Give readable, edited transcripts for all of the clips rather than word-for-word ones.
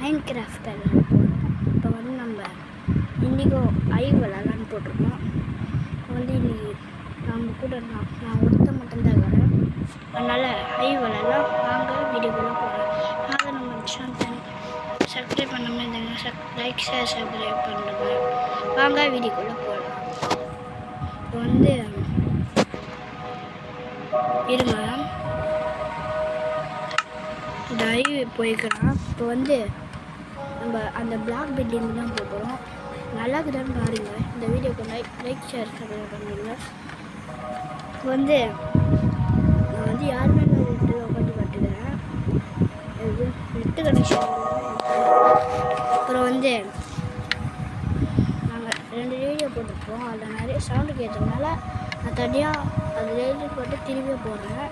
Minecraft விளாட போகிறோம். இப்போ வந்து நம்ம இன்றைக்கோ ஐவ் விளாட்லான்னு போட்டிருக்கோம். வந்து இன்றைக்கி நம்ம கூட நான் ஒருத்த மட்டும்தான் இருக்கிறேன். அதனால் ஐவ் விளாட்லாம். வாங்க வீடியோக்குள்ளே போகிறேன். நாங்கள் நம்ம சேனல் சப்ஸ்கிரைப் பண்ணாமல் இருந்தாங்க, லைக் ஷேர் சப்ஸ்கிரைப் பண்ணுங்க. வாங்க வீடியோக்குள்ளே போகலாம். இப்போ வந்து இருங்க, இந்த ஐவ் போய்க்கலாம். இப்போ வந்து நம்ம அந்த பிளாக் பில்டிங் தான் போகிறோம். நல்லா இருக்குதான்னு பாருங்க. இந்த வீடியோக்கு லைக் ஷேர் சப்ஸ்கிரைப் பண்ணுங்க. இப்போ வந்து நான் வந்து யாருமே வீட்டில் உட்காந்து கட்டுக்கிறேன். இது நெட்டு கனெக்ஷன். அப்புறம் வந்து நாங்கள் 2 வீடியோ போட்டிருப்போம். அதில் நிறைய சவுண்டு கேட்டதுனால நான் தனியாக அது எழுதி போட்டு திரும்பி போடுறேன்.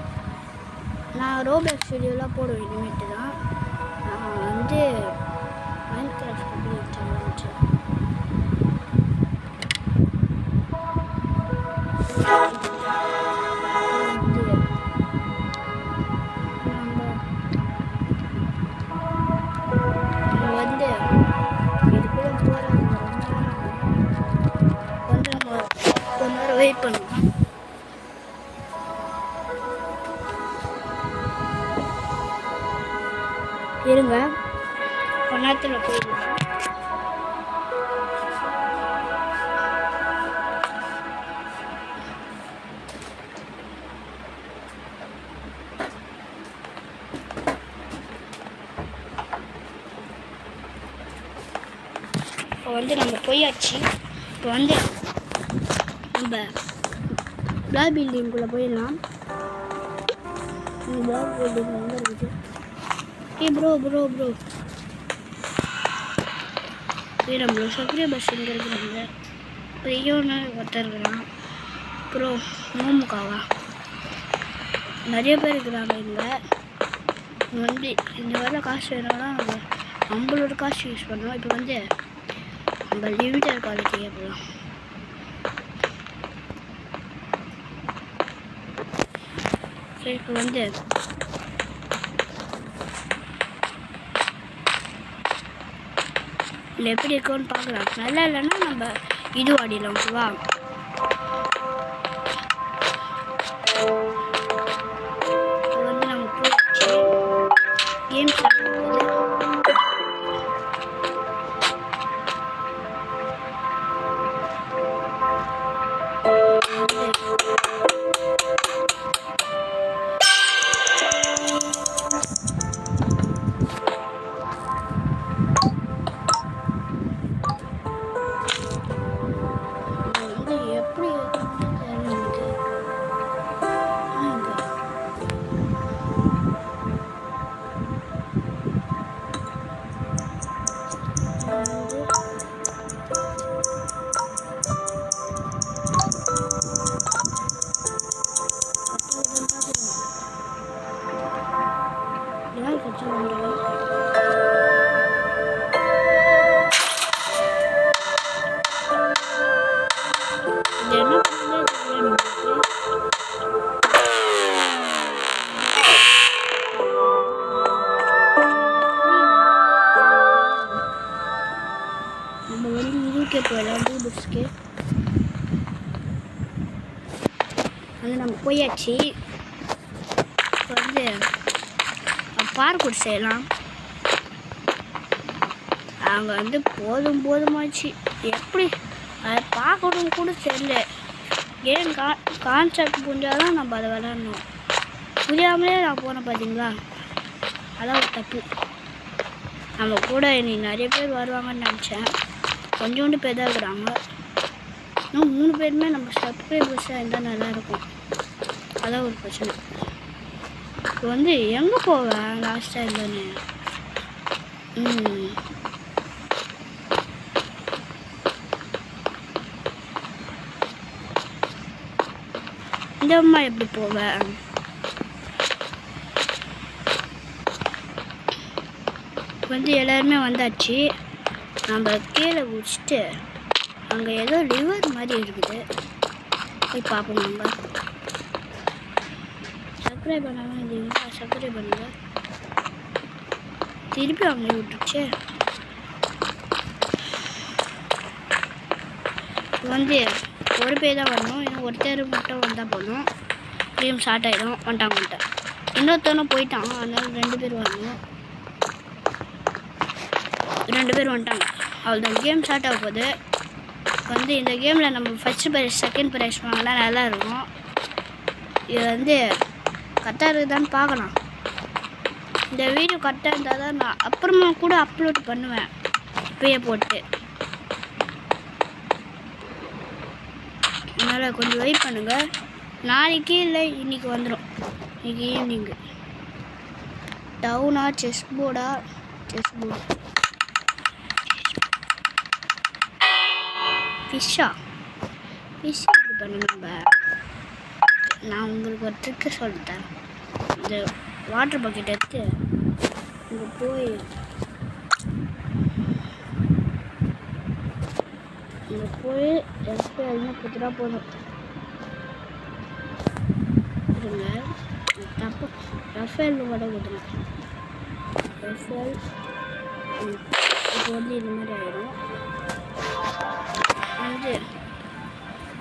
நான் ரோபேக்ஸ் வீடியோலாம் போடுவேன் இனிமேட்டு தான். நான் வந்து மைன்கிராஃப்ட் பற்றி ஆரம்பிச்சேன். வெயிட் பண்ணுவோம். இருங்க, கொஞ்ச நேரத்தில் போயிடலாம். இப்போ வந்து நம்ம போயாச்சு. இப்போ வந்து நம்ம பிளாக் பில்டிங்குள்ளே போயிடலாம். பிளாக் பில்டிங் எங்கே இருக்குது? ப்ரோ நம்மளோட சப்ஸ்கிரைபர்ஸ் இங்கே இருக்கிறாங்க. பெரியவனு ஒருத்தர் இருக்கிறான். அப்புறம் மோமுக்காவா நிறைய பேர் இருக்கிறாங்க. இங்கே வந்து இந்த வேலை காசு வேணும்னா நம்மளோட காசு யூஸ் பண்ணுவோம். இப்போ வந்து நம்ம லிமிட்டட் குவாலிட்டியே போகலாம். சரி, இப்போ வந்து இல்லை எப்படி இருக்குன்னு பார்க்கலாம். நல்லா இல்லைன்னா நம்ம இது ஆடிடலாம். ஓகேவா? இப்போ வந்து நம்ம போயிடுச்சு கேம் ஸ்டார்ட் ஆகுது. நம்ம வந்து இதுக்கே போயிடலாம். டூபுக்ஸ்க்கு வந்து நம்ம போயாச்சு. இப்போ வந்து பார்க்கூர் செய்யலாம். அங்கே வந்து போதுமாச்சு. எப்படி அதை பார்க்கணும் கூட தெரியல. கேம் கான்செப்ட் புரிஞ்சாதான் நம்ம அதை விளாடணும். புரியாமலே நான் போனேன் பார்த்தீங்களா? அதான் ஒரு தப்பு. நம்ம கூட இனி நிறைய பேர் வருவாங்கன்னு நினச்சேன். கொஞ்சோண்டு பேர் தான் இருக்கிறாங்க. இன்னும் 3 பேருமே நம்ம சப்ஸ்கிரைபர்ஸாக இருந்தால் நல்லாயிருக்கும். அதான் ஒரு பிரச்சனை. இப்போ வந்து எங்கே போவேன் லாஸ்ட்டாக இருந்தோன்னு? இந்த அம்மா எப்படி போவேன்? வந்து எல்லாருமே வந்தாச்சு. நம்ம கீழே குடிச்சிட்டு அங்கே ஏதோ லிவர் மாதிரி இருக்குது. போய் பார்ப்போம். நம்ம சப்ஸ்கிரைப் பண்ணாமல் இருந்தீங்கன்னா சப்ஸ்கிரைப் பண்ணுங்கள். திருப்பி அவங்க விட்டுருச்சு. வந்து ஒரு பேர் தான் வரணும், இன்னும் ஒருத்தர் மட்டும் வந்தால் போதும். கேம் ஸ்டார்ட் ஆகிடும். வந்துட்டாங்க. இன்னொருத்தவனும் போயிட்டான், அதனால 2 பேர் வரணும். 2 பேர் வந்துட்டாங்க. அவ்வளோதான், கேம் ஸ்டார்ட் ஆக போகுது. வந்து இந்த கேமில் நம்ம ஃபஸ்ட்டு ப்ரைஸ் செகண்ட் ப்ரைஸ் வாங்கினா நல்லா இருக்கும். இது வந்து கரெக்டாக இருக்குதான்னு பார்க்கலாம். இந்த வீடியோ கரெக்டாக இருந்தால் தான் நான் அப்புறமா கூட அப்லோட் பண்ணுவேன், இப்பயே போட்டு. அதனால் கொஞ்சம் வெயிட் பண்ணுங்கள். நாளைக்கு இல்லை இன்றைக்கி வந்துடும். இன்றைக்கி ஈவினிங்கு. டவுனா செஸ் போர்டா? Chess board. ஃபிஷ்ஷா? ஃபிஷ் எப்படி பண்ணணும்? நான் உங்களுக்கு ஒரு ட்ரிக்கு சொல்லித்தரேன். இந்த வாட்டர் பக்கெட் எடுத்து இங்கே போய் எல்லாம் குத்துட்டா போதும். இருங்க, தப்பு ரஃபேல் கூட குத்துறேன். ரஃபேல் இப்போ வந்து இது மாதிரி ஆகிடும். வந்து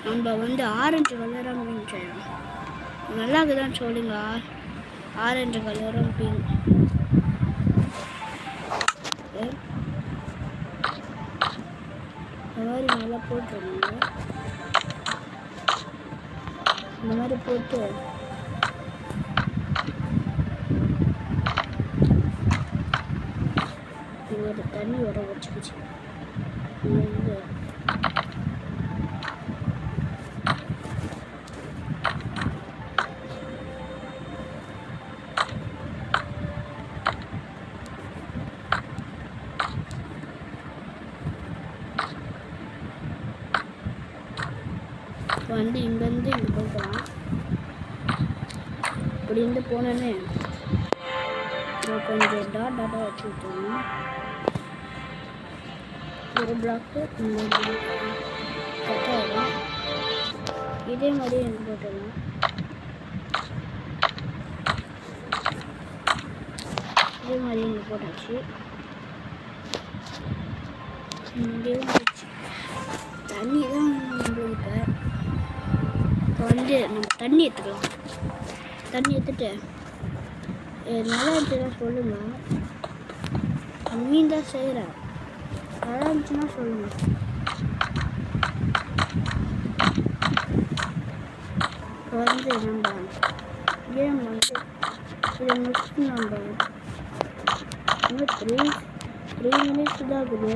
நம்ம வந்து ஆரஞ்சு கலராக மீன் செய்யணும். நல்லா இருக்குதான்னு சொல்லுங்க. ஆரஞ்சு கலரும் மீன் இந்த மாதிரி நல்லா போட்டுருங்க. இந்த மாதிரி போட்டு ஒரு தண்ணி வர வச்சுக்கிச்சு. வந்து வந்து இங்கேருந்து இங்கே போய்க்கலாம். இப்படி இருந்து போனோன்னே கொஞ்சம் டாட்டாக வச்சு விட்டுருங்க. ஒரு பிளாக்கு கட்டாயிடும். இதே மாதிரியே எனக்கு போட்டுடலாம். இதே மாதிரி இங்கே போட்டாச்சு. இங்கே வந்துச்சு. தண்ணி தான் நம்மளுக்கு. இப்போ வந்து நம்ம தண்ணி எடுத்துக்கலாம். தண்ணி எடுத்துட்டு நல்லா இருந்துச்சுன்னா சொல்லுங்கள். மீன் தான் செய்கிறேன். நல்லா இருந்துச்சுன்னா சொல்லுங்கள். இப்போ வந்து நம்ம கேம் வந்து இதை முடிச்சுட்டு நம்ம இன்னும் 3 மினிட்ஸ் தான் இருக்குது.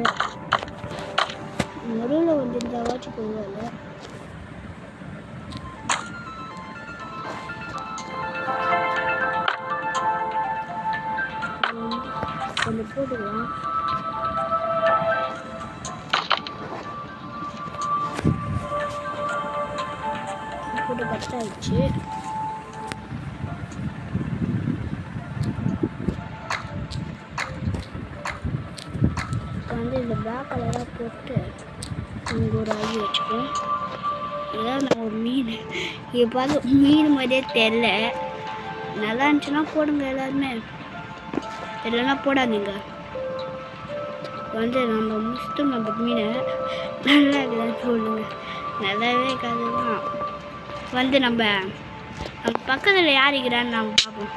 நடுவில் வந்து இந்த வாட்சி போகல. கொஞ்சம் போட்டுக்கலாம். போட்டு கட் ஆயிடுச்சு. வந்து இந்த பிளாக் கலராக போட்டு இங்கே ஒரு ஆகி வச்சுக்கோம். இதான் நான் ஒரு மீன். இது பார்த்து மீன் மாதிரியே தெரில. நல்லா இருந்துச்சுன்னா போடுங்க எல்லாருமே, இல்லைன்னா போடாதீங்க. வந்து நம்ம முடிச்சுட்டு நம்ம மீனை நல்லா இருக்குதான்னு சொல்லுங்க. நல்லாவே இருக்காது தான். வந்து நம்ம பக்கத்தில் யார் இருக்கிறான்னு நம்ம பார்ப்போம்.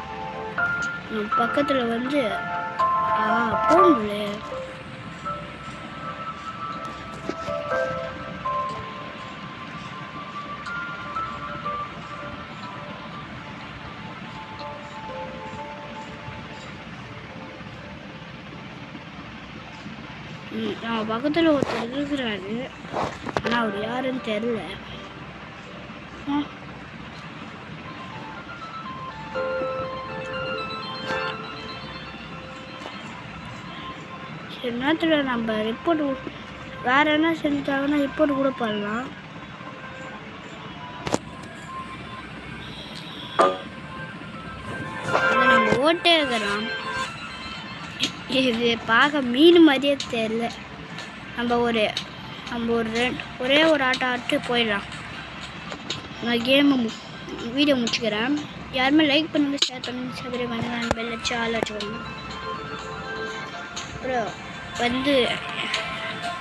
நம்ம பக்கத்தில் வந்து போகணும்ல. நம்ம பக்கத்தில் ஒருத்தர் இருக்கிறாரு, ஆனால் அவர் யாருன்னு தெரில. சரி, நேரத்தில் நம்ம ரிப்போர்ட் வேறு என்ன செஞ்சாங்கன்னா ரிப்போர்ட் கூட பண்ணலாம். நம்ம ஓட்டே இருக்கிறோம். இது பார்க்க மீன் மாதிரியே தெரியல. நம்ம ஒரே ஒரு ஆட்டம் ஆட்டு போயிடலாம். நான் வீடியோ முடிச்சுக்கிறேன். யாருமே லைக் பண்ணுங்கள், ஷேர் பண்ணுங்கள், சப்ஸ்கிரைப் பண்ணுங்கள், பெல் வச்சு ஆள் வச்சுக்கோங்க. அப்புறம் வந்து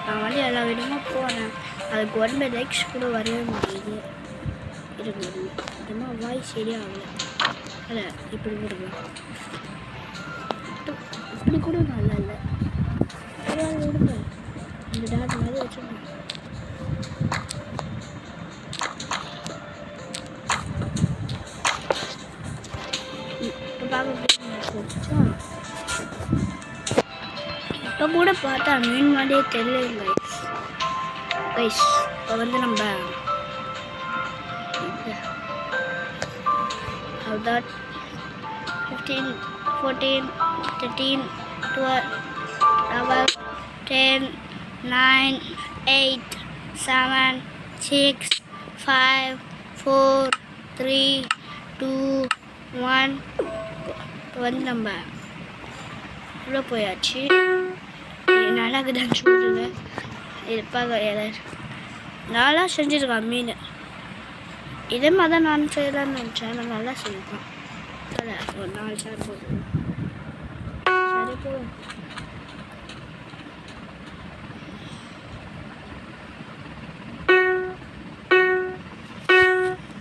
நான் வந்து எல்லா விதமாக போனேன். அதுக்கு 1 லைக்ஸ் கூட வரவே மாட்டேங்குது. இருங்க சுத்தமாக வாய்ஸ் சரியாகல. இல்லை இப்படி கொடுங்க, இப்படி கூட நல்லா இல்லை. விடுங்க, இந்த டாட் மாதிரி வச்சுருங்க. இப்போ பார்க்க இப்போ கூட பார்த்தா மீன் மாதிரியே தெரியல கைஸ். இப்போ வந்து நம்ம that 15, 14, 13, 12, 11, 10, 9, 8, 7, 6, 5, 4, 3, 2, 1. இப்போ வந்து நம்ம உள்ளே போயாச்சு. நல்லா இருக்குதான்னு சொல்லுங்க. இது பார்க்க நல்லா செஞ்சுருக்கான் மீன். இதே மாதிரி தான் நான் செய்யலான்னு நினச்சேன். நான் நல்லா செய்வேன். ஒரு 4 ஷேர் போடுவேன். சரி போதும்.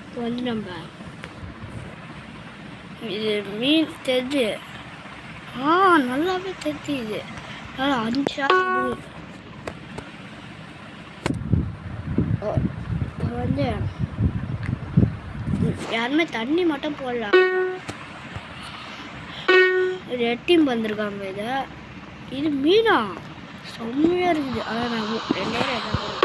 இப்போ வந்து நம்ம இது மீன் தெரிஞ்சு நல்லாவே தெரியுது. நல்லா 5 ஷேர் வந்து யாருமே தண்ணி மட்டும் போடலாம். ரெட் டீம் வந்திருக்காங்க. இது மீனா செம்மையாக இருக்குது. ஆனால் நான் 2000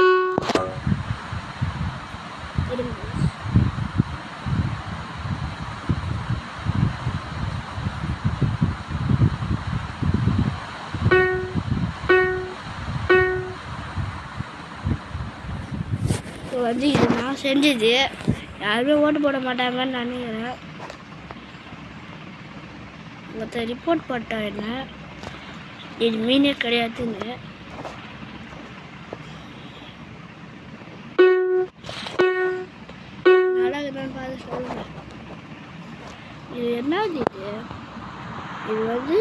இப்போ வந்து இது நான் செஞ்சது. யாருமே ஓட்டு போட மாட்டாங்கன்னு நினைக்கிறேன். ஒருத்தர் ரிப்போர்ட் போட்டான் என்ன, இது மீனே கிடையாதுன்னு. நல்லா இருக்குதான்னு பார்த்து சொல்லுங்க. இது என்னது? இது வந்து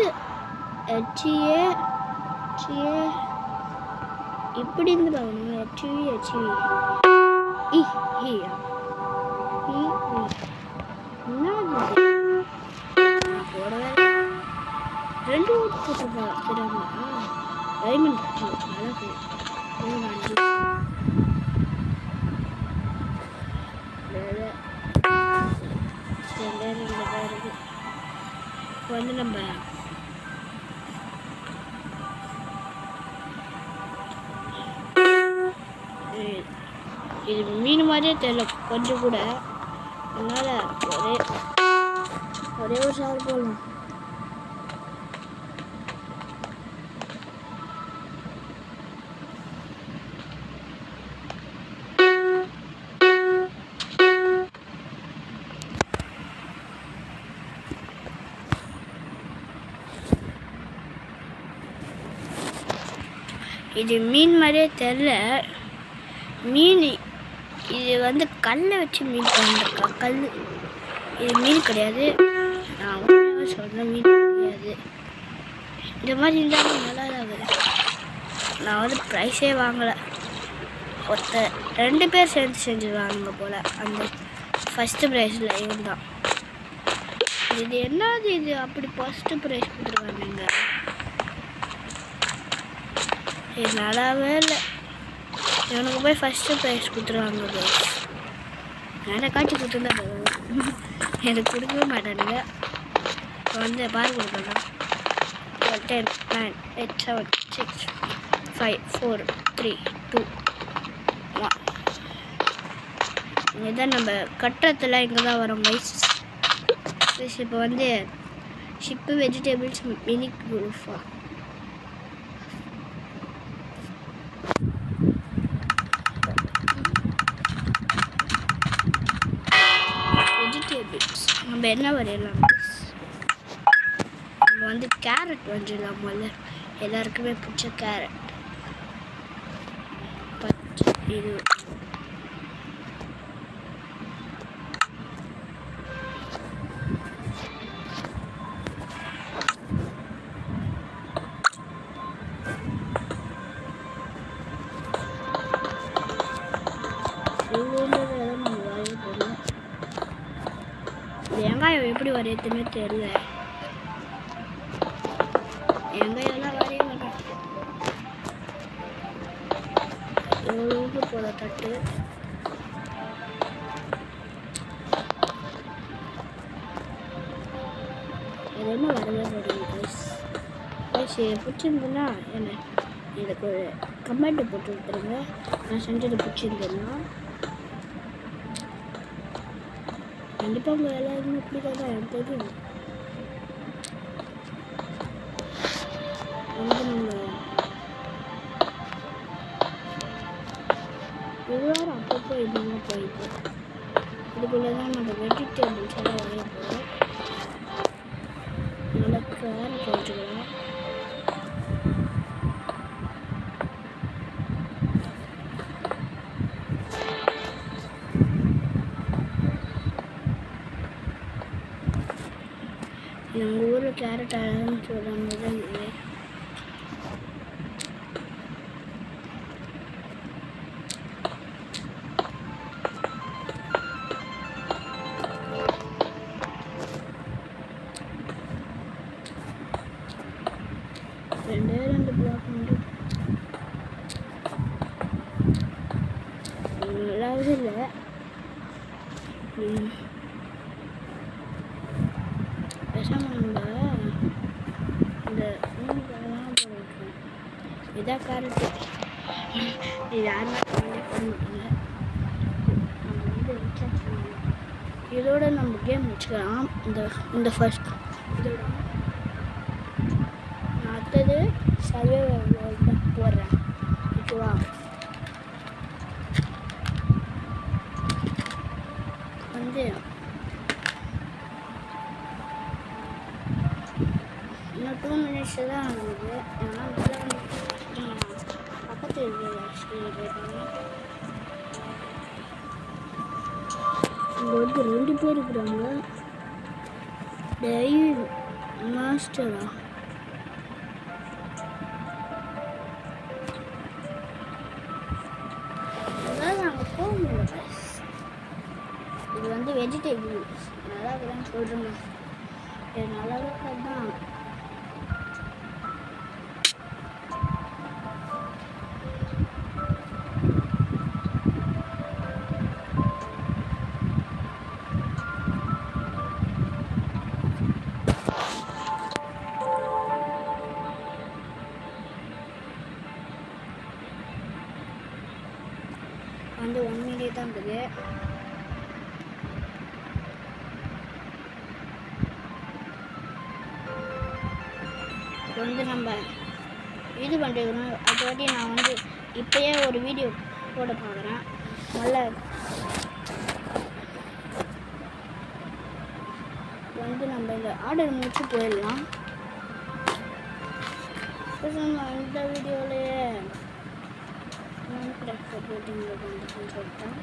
ஹெச்ஏ இப்படி இருந்து பார்க்கணும். ஹெச்வி போடவே 2 ஓட்டு போட்டுருப்பாங்க. தெரியாமா டைமண்ட் அழகு வந்து நம்ம இது மீன் மாதிரியே தெரியல கொஞ்சம் கூட. அதனால் ஒரே ஒரு ஷேர் போடலாம். இது மீன் மாதிரியே தெரியல. மீன் இது வந்து கல்லை வச்சு மீன் பண்ணிருக்கா. கல் இது மீன் கிடையாது. நான் சொல்ற மீன் கிடையாது. இந்த மாதிரி இருந்தாலும் நல்லா தான் வருது. நான் வந்து ப்ரைஸே வாங்கலை. 2 பேர் சேர்ந்து செஞ்சுருவாங்க போல். அந்த ஃபஸ்ட்டு ப்ரைஸில் இவன் தான். இது என்னது? இது அப்படி ஃபஸ்ட்டு ப்ரைஸ் கொடுத்துருவாங்க. இது நல்லாவே இல்லை. இவனுக்கு போய் ஃபஸ்ட்டு ப்ரைஸ் கொடுத்துருவாங்க. நான் காட்சி கொடுத்துருந்தா எனக்கு கொடுக்கவே மாட்டானுங்க. இப்போ வந்து பாரு கொடுப்பாங்க. 10, 9, 8, 7, 6, 5, 4, 3, 2, 1. இதுதான் நம்ம கட்டுறதுல இங்கே தான் வரும் மைஸ். இப்போ வந்து ஷிப்பு வெஜிடபிள்ஸ் மினி குரூஃபா. நம்ம என்ன வரையலாம்? நம்ம வந்து கேரட் வரையலாம். முதல்ல எல்லாருக்குமே பிடிச்ச கேரட். இது எப்படி வரையதுன்னு தெரியல. எங்க எல்லாம் வரைய மாட்டேன். எவ்வளவுக்கு போல தட்டு எதுவுமே வரவே மாட்டேங்குது. பிடிச்சிருந்ததுன்னா என்ன எனக்கு ஒரு கமெண்ட் போட்டு விட்டுருங்க. நான் செஞ்சது பிடிச்சிருந்தேன்னா கண்டிப்பாக உங்கள் எல்லாருமே பிடிக்காத எனக்கு தெரியும். வந்து நம்ம எவ்வளோ அப்பப்போ இதுவும் போயிட்டு இதுக்குள்ளே தான் நம்ம வெஜிடபிள்ஸ் எல்லாம் வரைய போகிறோம். நல்லா கேரட் வச்சுக்கலாம். எங்கள் ஊரில் கேரட் அழகுன்னு சொல்கிறாங்க தான் ரெண்டு பிளாக் வந்து நல்லாவே இல்லை. பேசாமல் நம்ம இந்த மீன்கள்லாம் போட்டுருக்கோம். இதான் கேரட்டு. இது யாருமே கமெண்டே பண்ண மாட்டாங்க. நம்ம வந்து ரீசார்ஜ் பண்ணலாம். இதோட நம்ம கேம் வச்சுக்கலாம். இந்த ஃபர்ஸ்ட் இதோட நான் அடுத்தது சர்வைவல் தான் போடுறேன். ஓகேவா? வந்து இன்னும் 2 minutes தான் ஆகுது. ஆனால் நல்லா பக்கத்து போயிருக்காங்க. இங்கே வந்து 2 பேர் இருக்கிறாங்க. டெய்லி மாஸ்டரா அதான் நாங்கள் போக முடியல. இது வந்து வெஜிடபிள்ஸ் நல்லா இருக்குதான்னு சொல்கிறேங்க. இது நல்லா தான். வந்து 1 minute தான் இருக்குது. வந்து நம்ம இது பண்ணிக்கணும். அதுவாட்டி நான் வந்து இப்போயே ஒரு வீடியோ போட பார்க்குறேன். நல்லா வந்து நம்ம இந்த ஆர்டர் முடிச்சு போயிடலாம். இந்த வீடியோவிலேயே போட்டிங்க வந்துன்னு சொல்லிட்டேன்.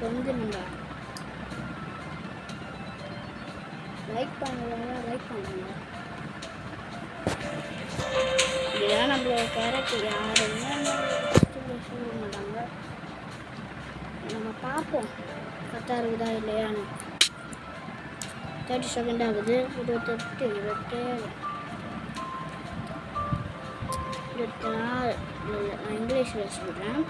வந்து நம்ம லைக் பண்ணுவாங்க, லைக் பண்ணுவாங்க. இதுதான் நம்மளோட கேரட். யாருமே சொல்ல மாட்டாங்க. நம்ம பார்ப்போம் 10 இருக்குதா இல்லையான்னு. 30 செகண்ட் ஆகுது. 28, 27, 24. நான் இங்கிலீஷில் சொல்கிறேன்.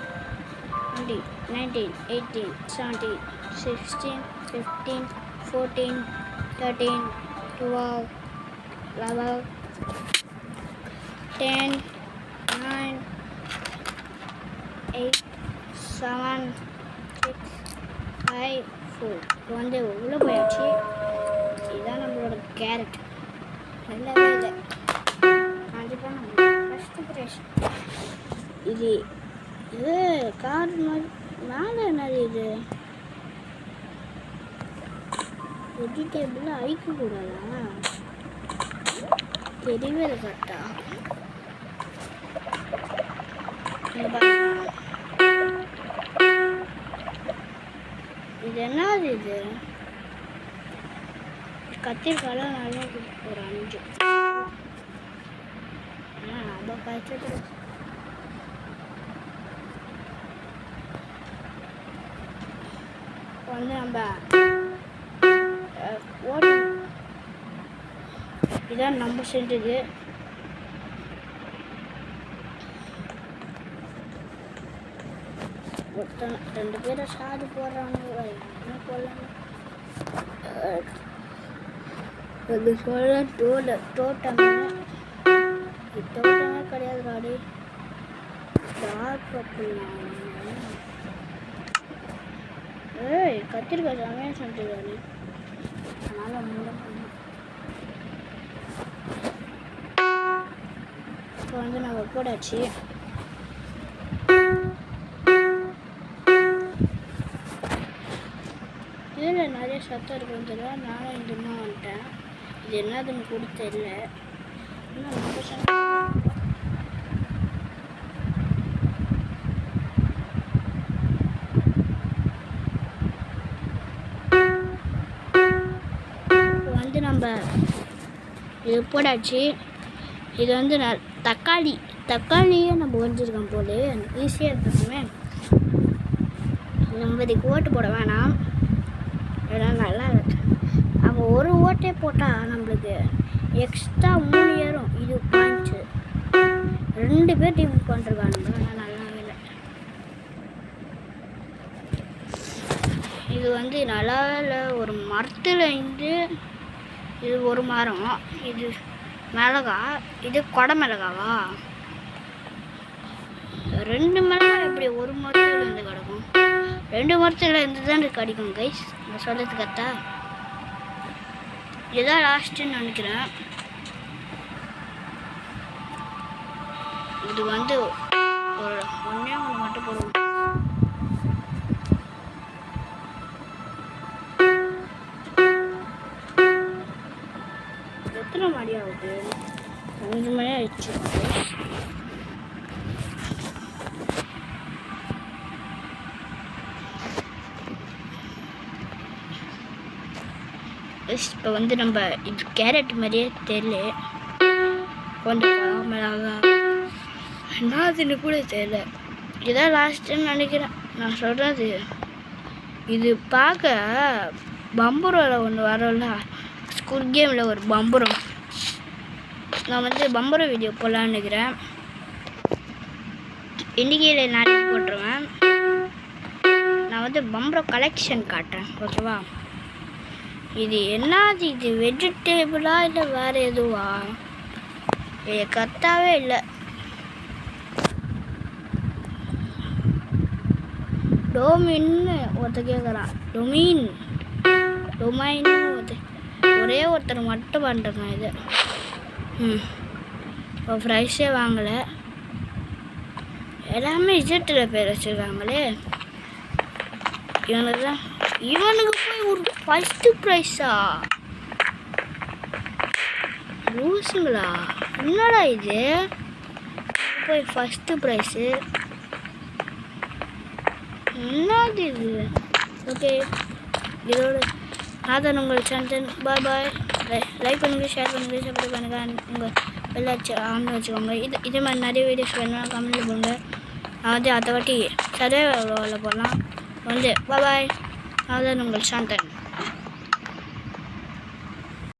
20, 19, 18, 17, 16, 15, 14, 13, 12, 11, 10, 9, 8, 7, 6, 5, 4. இப்போ வந்து உள்ளே போயாச்சு. இதுதான் நம்மளோட கேரட். நல்லாவே இல்லை. கண்டிப்பாக நம்ம ஃபஸ்ட்டு ப்ரைஸ் இது கார் மாதிரி மேலே என்னது இது வெஜிடபிள் அழிக்கக்கூடாதா? தெரியவே இல்லை கரெக்டா. இது என்னது இது? கத்திரிக்காயெல்லாம் நல்லா ஒரு 5 நம்ம காய்ச்சது வந்து நம்ம இதான் நம்ம செஞ்சது. ஒருத்தன் 2 பேரை சாது போடுறாங்க. என்ன போடலாம்? அது சொல்ல தோட்டமே கிடையாது ராடி. ஏய் கத்திரிக்காய் சமையல் செஞ்சுருக்காரு. அதனால் இப்போ வந்து நம்ம போடாச்சு. இதில் நிறைய சத்தம் இருக்குன்னு தெரியல. நானும் இந்தமா வந்துட்டேன். இது என்னதுன்னு கூட தெரியல. இன்னும் வந்து நம்ம இது போடாச்சு. இது வந்து தக்காளியே நம்ம ஒழிஞ்சிருக்கோம் போது ஈஸியாக இருக்குமே. நம்ம இதுக்கு ஓட்டு போட வேணாம். இதெல்லாம் நல்லா இருக்கு. நம்ம ஒரு ஓட்டே போட்டால் நம்மளுக்கு எக்ஸ்ட்ரா 3 ஏறும். இது பாயிண்ட்ஸு 2 பேர் டீம் பண்ணிருக்கானுங்க. ஆனால் நல்லாவே இல்லை. இது வந்து நல்லாவே இல்லை. ஒரு மரத்தில் இருந்து இது ஒரு மரம். இது மிளகா. இது கொடை மிளகாவா? 2 மிளகா எப்படி ஒரு மரத்தில் இருந்து கிடக்கும்? 2 மரத்தில் இருந்து தான் கிடைக்கும் கைஸ். நான் சொல்கிறது கத்தா இதுதான் லாஸ்ட்டுன்னு நினைக்கிறேன். இது வந்து ஒரு ஒன்றே மட்டும் போடுவோம். எத்தனை மணி ஆகுது? 5 மணி ஆயிடுச்சு. இப்போ வந்து நம்ம இது கேரட் மாதிரியே தெரியல. கொஞ்சம் மிளகா என்னதுன்னு கூட தெரியல. இதுதான் லாஸ்ட்டுன்னு நினைக்கிறேன். நான் சொல்கிறது இது பார்க்க பம்பரோவில் ஒன்று வரோம்ல, ஸ்கூல் கேமில் ஒரு பம்பரம். நான் வந்து பம்பரம் வீடியோ போடலான்னு நினைக்கிறேன். இன்றைக்கில நாளைக்கு போட்டுருவேன். நான் வந்து பம்பரம் கலெக்ஷன் காட்டுறேன். ஓகேவா? இது என்னது? இது வெஜிடேபிளா இல்லை வேறு எதுவா? இது கத்தாவே இல்லை. டொமைன்னு ஒருத்தர் கேட்குறான். டொமைன்னு ஒரே ஒருத்தர் மட்டும் பண்ணுறேன் இது. இப்போ ப்ரைஸே வாங்கலை. எல்லாமே இஜெட்டில் பேர் வச்சுருக்காங்களே. இவனுக்கு போய் ஒரு ஃபஸ்ட்டு ப்ரைஸா? லூஸுங்களா? என்னடா இது? போய் ஃபஸ்ட்டு ப்ரைஸு என்னது இது? ஓகே, இதோட நான் தான் உங்கள் சேனல். பாய். லைக் பண்ணுங்கள், ஷேர் பண்ணுங்கள், சப்ஸ்கிரைப் பண்ணுங்கள். உங்கள் எல்லாச்சும் ஆன் வச்சுக்கோங்க. இதே மாதிரி நிறைய வீடியோஸ் வேணும்னா கமெண்ட்டில் போடுங்க. நான் வந்து அதை வாட்டி சர்வே போடலாம் வந்து. பாய். நான் தான் உங்கள் சாந்தன்.